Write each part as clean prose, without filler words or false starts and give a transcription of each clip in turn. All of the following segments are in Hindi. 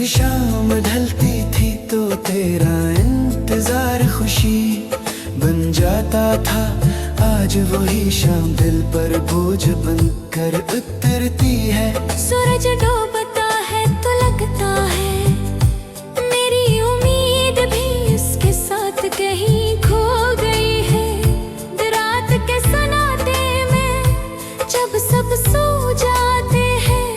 कभी शाम ढलती थी तो तेरा इंतजार खुशी बन जाता था। आज वही शाम दिल पर बोझ बनकर उतरती है। सूरज डूबता है तो लगता है मेरी उम्मीद भी उसके साथ कहीं खो गई है। रात के सन्नाटे में जब सब सो जाते हैं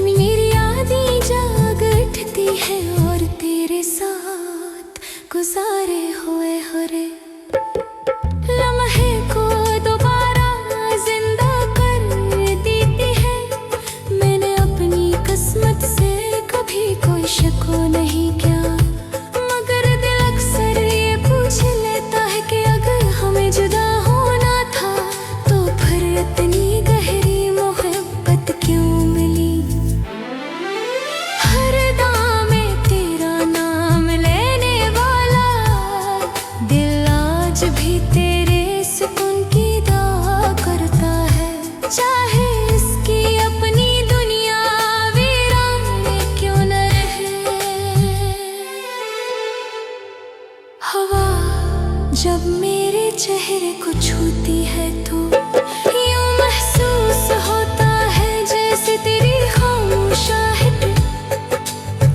मेरी यादें जाग उठती है और तेरे साथ गुजारे हुए हरे लम्हे को दोबारा जिंदा कर देती है। मैंने अपनी किस्मत से कभी कोई शको नहीं किया, मगर दिल अक्सर ये पूछ लेता है कि अगर हमें जुदा होना था तो फिर इतनी गहरी मोहब्बत क्यों मिली। हर दाम में तेरा नाम लेने वाला दिल आज भी तेरे सुकून की दुआ करता है। चाहे इसकी अपनी दुनिया वीरान क्यों न रहे। हवा जब मेरे चेहरे को छूती है तो यूं महसूस होता है जैसे तेरी खामोश आहट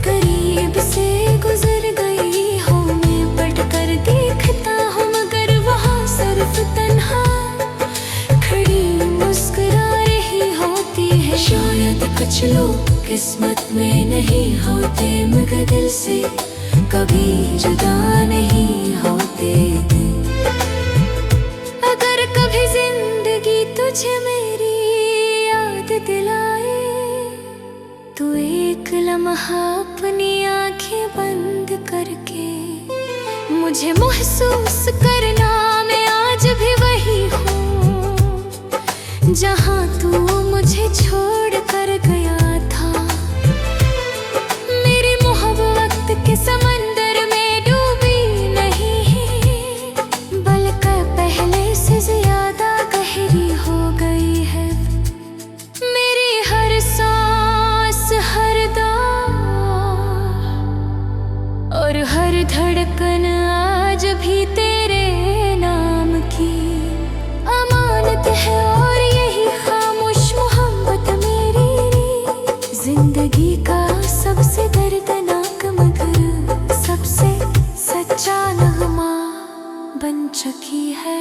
करीब से गुजर गई हो। मैं पट कर देखता हूँ मगर वहाँ सिर्फ तन्हा खड़ी मुस्कुरा रही होती है। शायद कुछ लोग किस्मत में नहीं होते मगर दिल से कभी जुदा नहीं होते। अगर कभी जिंदगी तुझे मेरी याद दिलाए तो एक लम्हा अपनी आंखें बंद करके मुझे महसूस करना मैं आज भी वही हूँ जहाँ तू मुझे छोड़ कर गया था। मेरी मोहब्बत के समंदर में डूबी नहीं बल्कि पहले से ज्यादा गहरी हो गई है। मेरी हर सांस हर दाम और हर धड़कन आज भी तेरे नाम की अमानत है। और यही खामोश मोहब्बत मेरी जिंदगी का सबसे दर्दनाक मगर सबसे सच्चा नगमा बन चुकी है।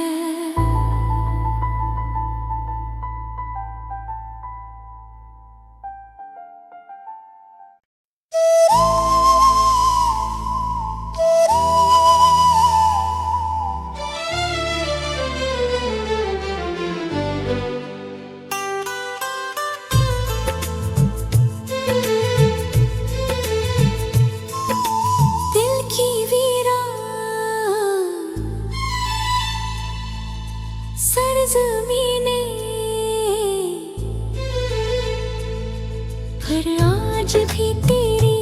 दिल की वीरान सरज़मीनें पर आज भी तेरी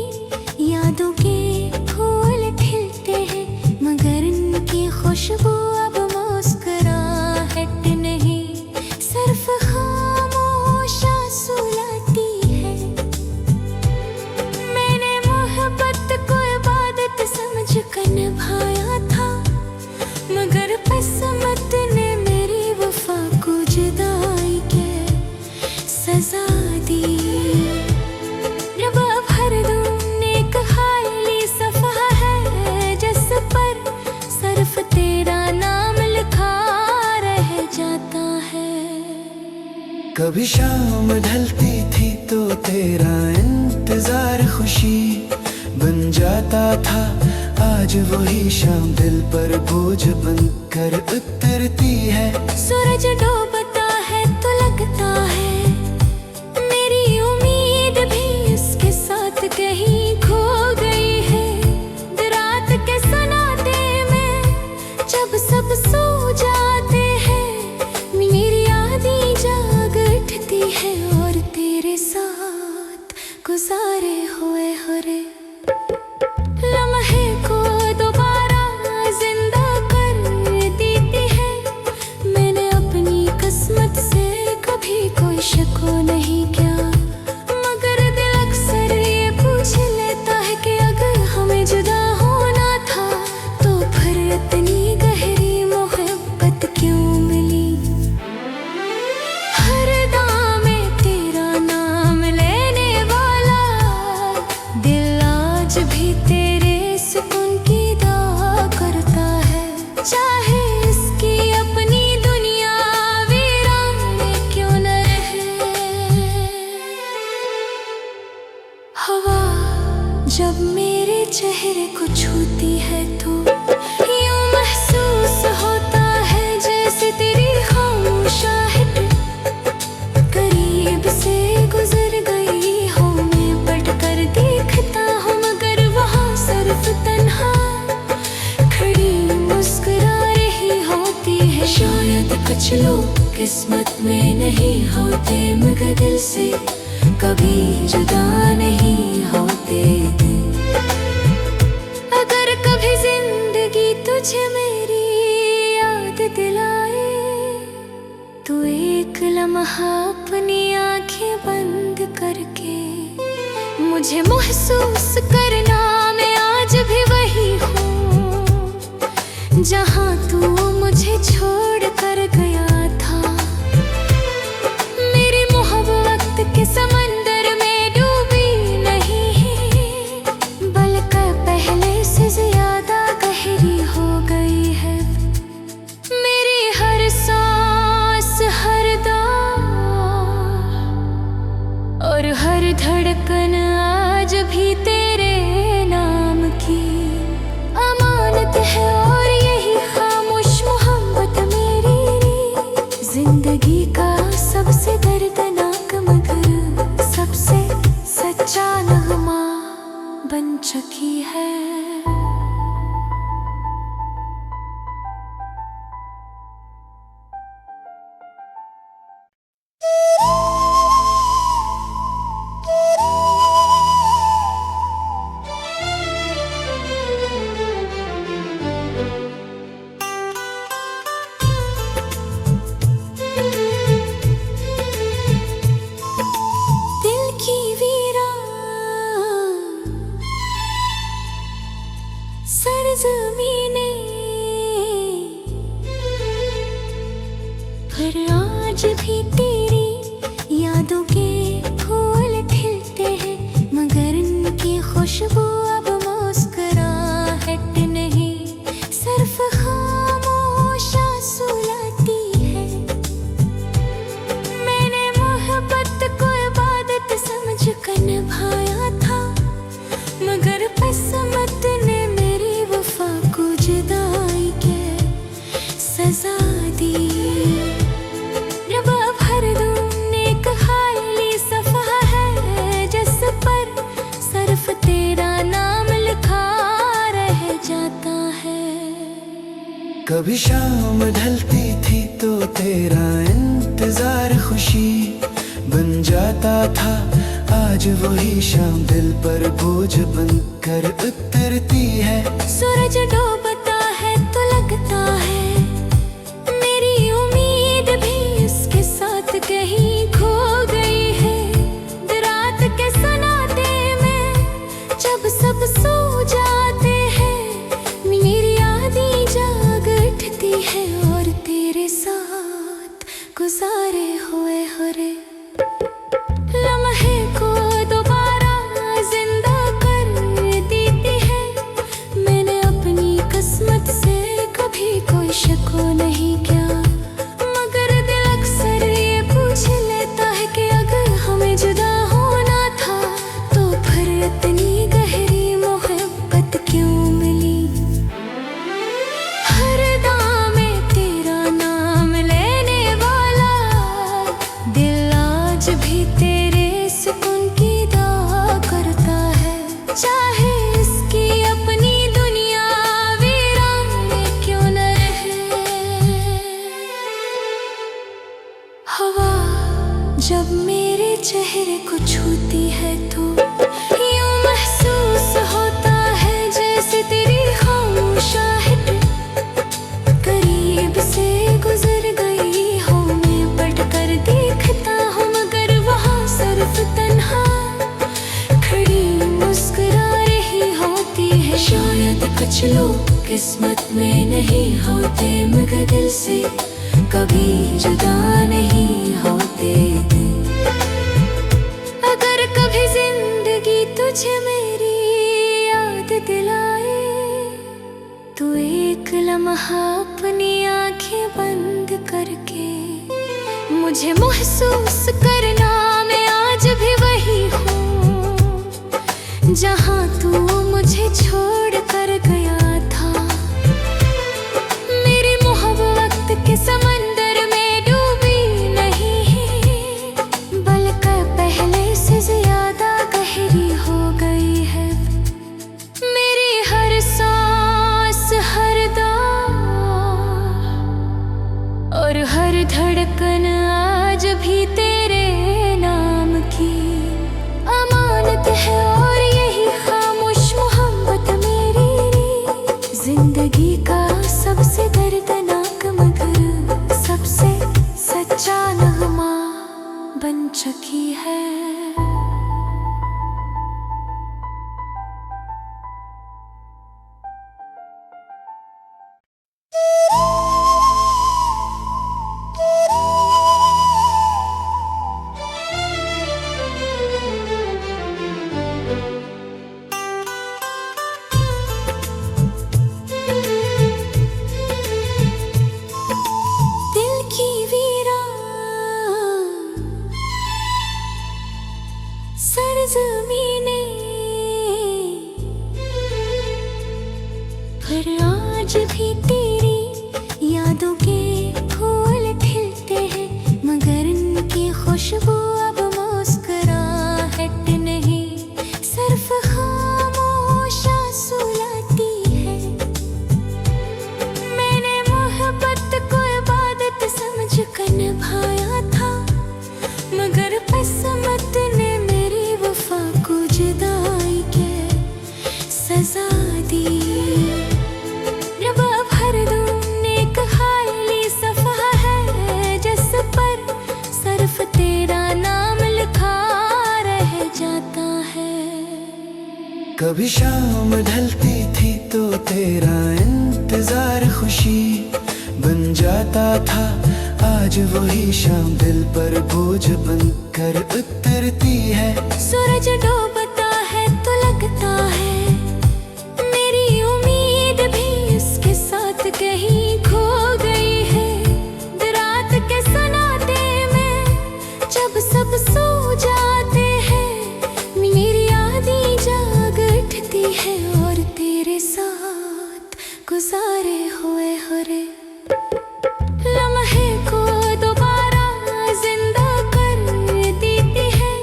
यादों के फूल खिलते हैं मगर इनकी खुशबू अब मुस्कुराहट नहीं सिर्फ खामोश आंसू लाती है। मैंने मोहब्बत को इबादत समझ कर निभाया था मगर किस्मत ने मेरी वफा को जुदाई के सजा दी। रब भर दूं नेक खाली सफा है जिस पर सिर्फ तेरा नाम लिखा रह जाता है। कभी शाम ढलती थी तो तेरा इंतजार खुशी बन जाता था। आज वही शाम दिल पर बोझ बनकर उतरती है। सूरज डूबता है तो लगता है मेरी उम्मीद भी उसके साथ कहीं खो गई है। रात के सन्नाटे में जब सब सो जाते हैं मेरी यादें जाग उठती है और तेरे साथ गुजारे हुए हरे लम्हे को दोबारा जिंदा कर देती है। मैंने अपनी कुछ लोग किस्मत में नहीं होते, मगर दिल से कभी जुदा नहीं होते। अगर कभी जिंदगी तुझे मेरी याद दिलाए, तो एक लम्हा अपनी आंखें बंद करके मुझे महसूस करना मैं आज भी वही हूँ, जहाँ तू मुझे छोड़ कर गया था। मेरी मोहब्बत के समंदर में डूबी नहीं, बल्कि पहले से ज्यादा गहरी हो गई है। मेरी हर सांस, हर दौर और हर धड़कन आज भी तेरे नाम की अमानत है। और यही खामोश मोहब्बत मेरी जिंदगी का सबसे दर्दनाक मगर सबसे सच्चा नगमा बन चुकी है। पर आज भी तेरी यादों के फूल खिलते हैं, मगर इनकी खुशबू अब मुस्कुराहट नहीं, सिर्फ खामोश आंसू लाती है। मैंने मोहब्बत को इबादत समझ कर निभाया था, मगर किस्मत ने मेरी वफा को जुदाई के सजा दी। कभी शाम ढलती थी तो तेरा इंतजार खुशी बन जाता था, आज वही शाम दिल पर बोझ बनकर उतरती है। सूरज डूबता है तो लगता है मेरी उम्मीद भी इसके साथ कहीं खो गई है। रात के सन्नाटे में जब सब सो जाते हैं, मेरी यादें जाग उठती है और तेरे साथ गुजारे हुए हरे लम्हे को दोबारा जिंदा कर देती है। मैंने अपनी किस्मत से कभी कोई शिकवा नहीं किया, मगर दिल अक्सर ये पूछ लेता है कि अगर हमें जुदा होना था तो फिर इतनी गहरी मोहब्बत क्यों मिली। हर दाम में तेरा नाम लेने वाला दिल आज भी तेरे सुकून की दुआ करता है, चाहे इसकी अपनी दुनिया वीरान क्यों न रहे। हवा जब मेरे चेहरे को छूती है तो यूं महसूस होता है जैसे तेरी खामोश आहट करीब से गुजर गई हो। मैं पलट कर देखता हूँ मगर वहाँ सिर्फ तन्हा खड़ी मुस्कुरा रही होती है। शायद कुछ लोग किस्मत में नहीं होते, मगर दिल से कभी जुदा नहीं होते। अगर कभी जिंदगी तुझे मेरी याद दिलाए, तो एक लम्हा अपनी आंखें बंद करके मुझे महसूस करना मैं आज भी वही हूँ, जहाँ तू मुझे छोड़ कर गया था। मेरी मोहब्बत के समंदर में डूबी नहीं, बल्कि पहले से ज्यादा गहरी हो गई है। मेरी हर सांस, हर दौर और हर धड़कन आज भी तेरे नाम की अमानत है। और यही खामोश मोहब्बत मेरी जिंदगी का सबसे दर्दनाक मगर सबसे सच्चा नगमा बन चुकी है। सरज़मीने पर आज भी तेरी यादों के फूल खिलते हैं मगर इनकी खुशबू अब मुस्कुराहट नहीं सिर्फ खामोश आंसू लाती है। मैंने मोहब्बत को इबादत समझ कर निभाया था मगर किस्मत ने जुदाई के सजा दी। रब भर दूं नेक खाली सफ़ा है जिस पर सिर्फ तेरा नाम लिखा रह जाता है। कभी शाम ढलती थी तो तेरा इंतजार खुशी बन जाता था। आज वही शाम दिल पर बोझ बनकर उतरती है। सूरज डूबता है तो लगता है मेरी उम्मीद भी उसके साथ कहीं खो गई है। रात के सन्नाटे में जब सब सो जाते हैं मेरी यादें जाग उठती है और तेरे साथ गुजारे हुए हरे लम्हे को दोबारा जिंदा कर देती है।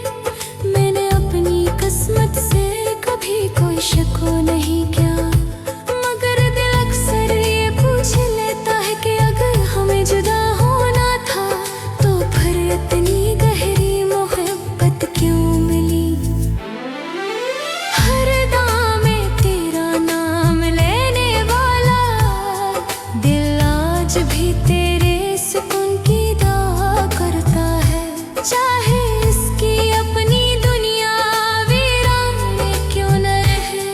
मैंने अपनी किस्मत से कभी कोई शको नहीं किया मगर दिल अक्सर ये पूछ लेता है कि अगर हमें जुदा होना था तो फिर इतनी गहरी मोहब्बत क्यों मिली। हर दाम में तेरा नाम लेने वाला दिल आज भी तेरे सुकून की दुआ करता है। चाहे इसकी अपनी दुनिया वीरान क्यों न रहे।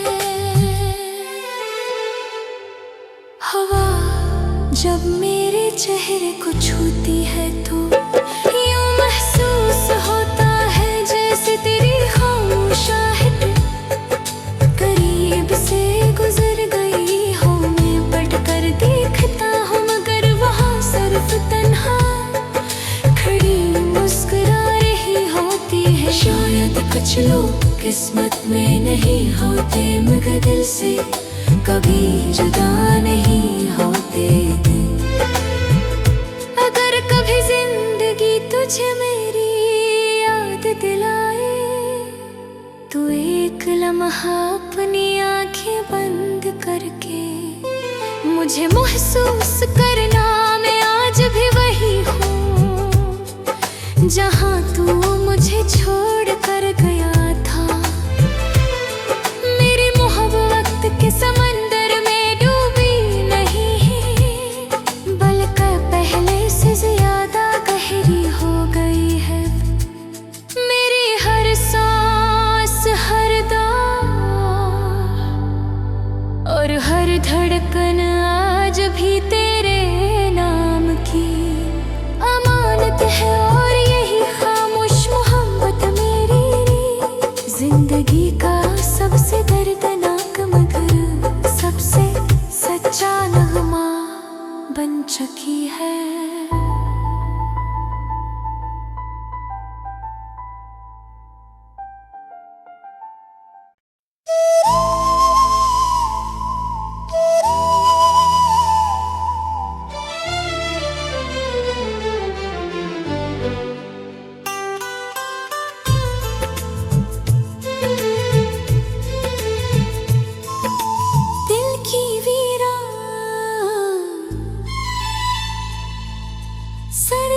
हवा जब मेरे चेहरे को छूती है तो यूं महसूस होता है जैसे तेरी खामोश आहट करीब से गुजर गई हो। मैं पलट कर देखता हूँ मगर वहाँ सिर्फ तन्हा खड़ी मुस्कुरा रही होती है। शायद कुछ लोग किस्मत में नहीं होते मगर दिल से कभी जुदा नहीं होते। अगर कभी जिंदगी तुझे मेरी याद दिलाए तो एक लम्हा अपनी आंखें बंद करके मुझे महसूस करना मैं आज भी वही हूँ जहाँ तू मुझे छोड़ कर गया था। मेरी मोहब्बत के समंदर में डूबी नहीं बल्कि पहले से ज्यादा गहरी हो गई है। मेरी हर सांस हर दौर और हर धड़कन आज भी तेरे नाम की अमानत है। और यही खामोश मोहब्बत मेरी जिंदगी का सबसे दर्दनाक मगर सबसे सच्चा नगमा बन चुकी है।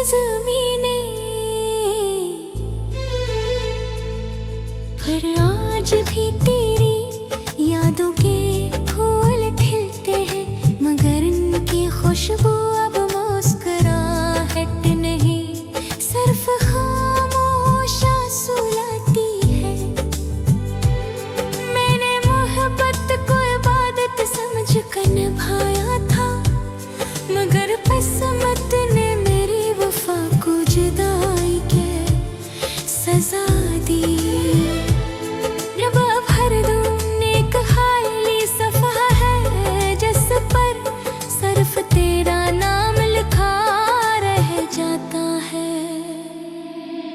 जमीनें, पर आज भी तेरी यादों के फूल खिलते हैं, मगर इनकी खुशबू अब मुस्कुराहट नहीं, सिर्फ खामोश आंसू लाती है। मैंने मोहब्बत को इबादत समझ कर निभाया था, मगर किस्मत ने मेरी वफा को जुदाई के सजा दी। रब भर दूं नेक खाली सफा है, जिस पर सिर्फ तेरा नाम लिखा रह जाता है।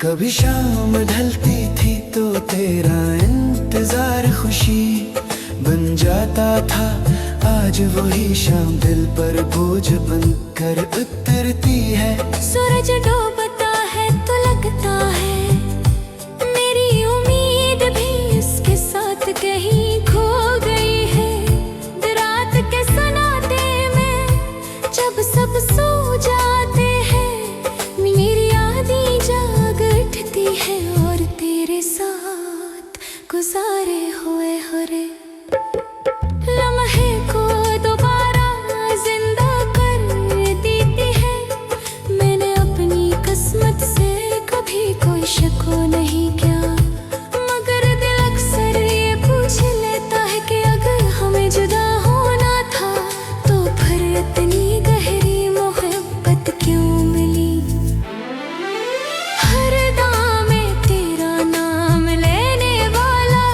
कभी शाम ढलती थी तो तेरा इंतजार खुशी बन जाता था, आज वही शाम दिल पर बोझ बनकर उतरती है। सूरज डूबता है तो लगता है मेरी उम्मीद भी उसके साथ कहीं खो गई है। रात के सन्नाटे में जब सब सो जाते हैं, मेरी यादें जाग उठती है और तेरे साथ गुजारे हुए हरे लम्हे को दोबारा जिंदा कर देती है। मैंने अपनी किस्मत से कभी कोई शको नहीं किया, मगर दिल अक्सर ये पूछ लेता है कि अगर हमें जुदा होना था तो फिर इतनी गहरी मोहब्बत क्यों मिली। हर दाम में तेरा नाम लेने वाला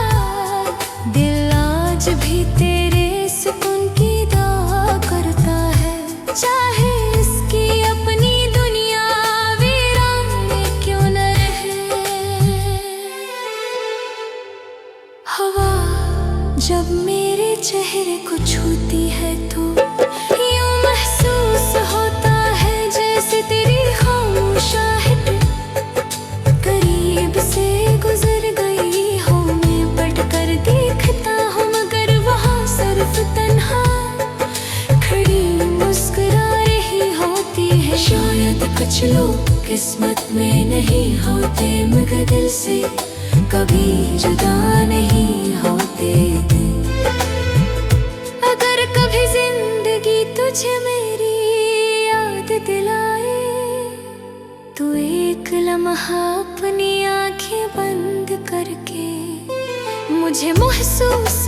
दिल आज भी तेरे सुकून की दुआ करता है, चाहे इसकी अपनी दुनिया वीरान क्यों न रहे। हवा जब मेरे चेहरे को छूती है तो यूं महसूस होता है जैसे तेरी खामोश आहट करीब से गुजर गई हो। मैं पढ़ कर देखता हूँ मगर वहाँ सिर्फ तन्हा खड़ी मुस्कुरा रही होती है। शायद कुछ लोग किस्मत में नहीं होते, मगर दिल से कभी जुदा नहीं होते। अगर कभी जिंदगी तुझे मेरी याद दिलाए तो एक लम्हा अपनी आंखें बंद करके मुझे महसूस